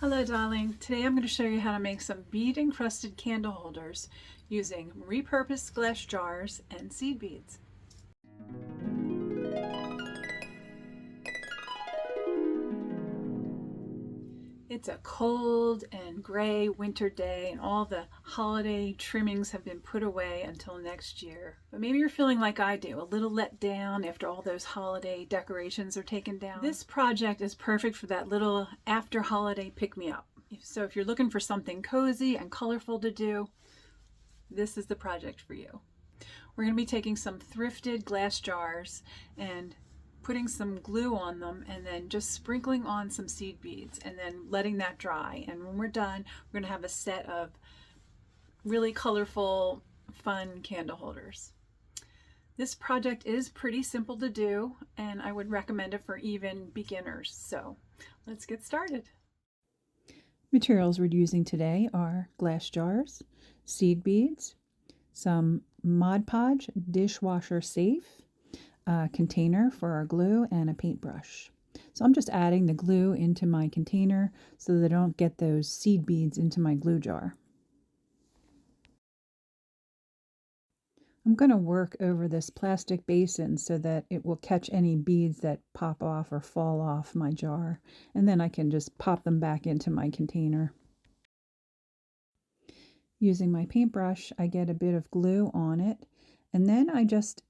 Hello darling, today I'm going to show you how to make some bead encrusted candle holders using repurposed glass jars and seed beads. It's a cold and gray winter day and all the holiday trimmings have been put away until next year. But maybe you're feeling like I do, a little let down after all those holiday decorations are taken down. This project is perfect for that little after holiday pick-me-up. So if you're looking for something cozy and colorful to do, this is the project for you. We're going to be taking some thrifted glass jars and putting some glue on them and then just sprinkling on some seed beads and then letting that dry. And when we're done, we're going to have a set of really colorful, fun candle holders. This project is pretty simple to do and I would recommend it for even beginners. So let's get started. Materials we're using today are glass jars, seed beads, some Mod Podge dishwasher safe, a container for our glue, and a paintbrush. So I'm just adding the glue into my container so that I don't get those seed beads into my glue jar. I'm going to work over this plastic basin so that it will catch any beads that pop off or fall off my jar, and then I can just pop them back into my container. Using my paintbrush, I get a bit of glue on it, and then I just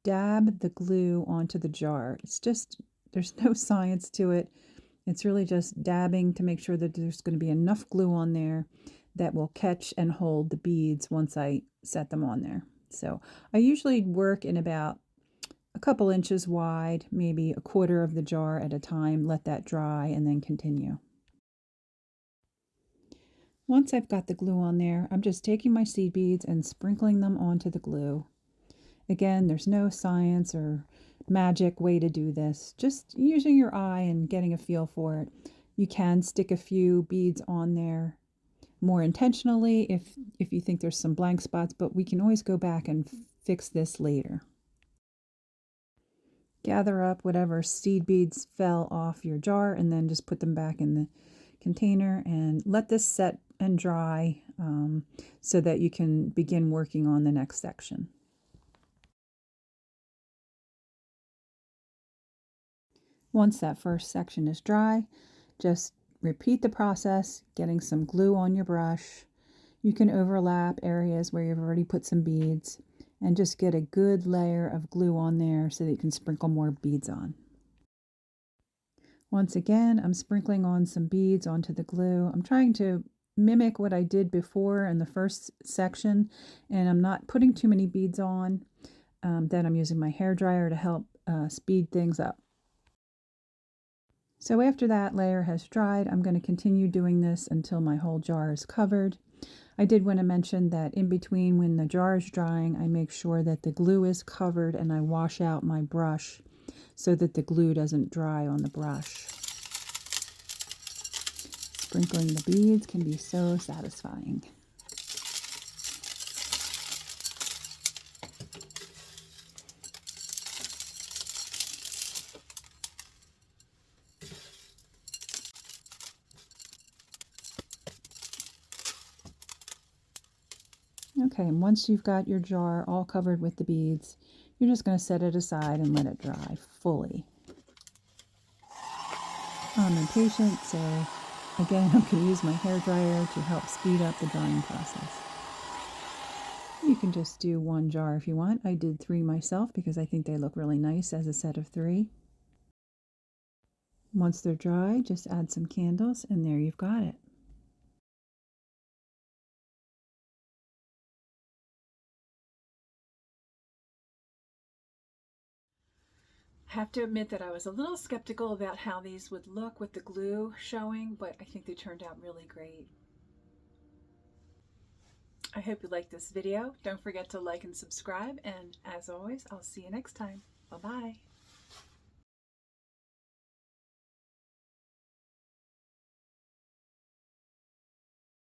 dab the glue onto the jar. There's no science to it. It's really just dabbing to make sure that there's going to be enough glue on there that will catch and hold the beads once I set them on there. So I usually work in about a couple inches wide, maybe a quarter of the jar at a time, let that dry, and then continue. Once I've got the glue on there, I'm just taking my seed beads and sprinkling them onto the glue. Again, there's no science or magic way to do this, just using your eye and getting a feel for it. You can stick a few beads on there more intentionally if you think there's some blank spots, but we can always go back and fix this later. Gather up whatever seed beads fell off your jar and then just put them back in the container and let this set and dry so that you can begin working on the next section. Once that first section is dry, just repeat the process, getting some glue on your brush. You can overlap areas where you've already put some beads and just get a good layer of glue on there so that you can sprinkle more beads on. Once again, I'm sprinkling on some beads onto the glue. I'm trying to mimic what I did before in the first section, and I'm not putting too many beads on. Then I'm using my hairdryer to help speed things up. So after that layer has dried, I'm going to continue doing this until my whole jar is covered. I did want to mention that in between when the jar is drying, I make sure that the glue is covered and I wash out my brush so that the glue doesn't dry on the brush. Sprinkling the beads can be so satisfying. Okay, and once you've got your jar all covered with the beads, you're just going to set it aside and let it dry fully. I'm impatient, so again, I'm going to use my hairdryer to help speed up the drying process. You can just do one jar if you want. I did 3 myself because I think they look really nice as a set of 3. Once they're dry, just add some candles and there you've got it. I have to admit that I was a little skeptical about how these would look with the glue showing, but I think they turned out really great. I hope you liked this video. Don't forget to like and subscribe, and as always, I'll see you next time. Bye-bye.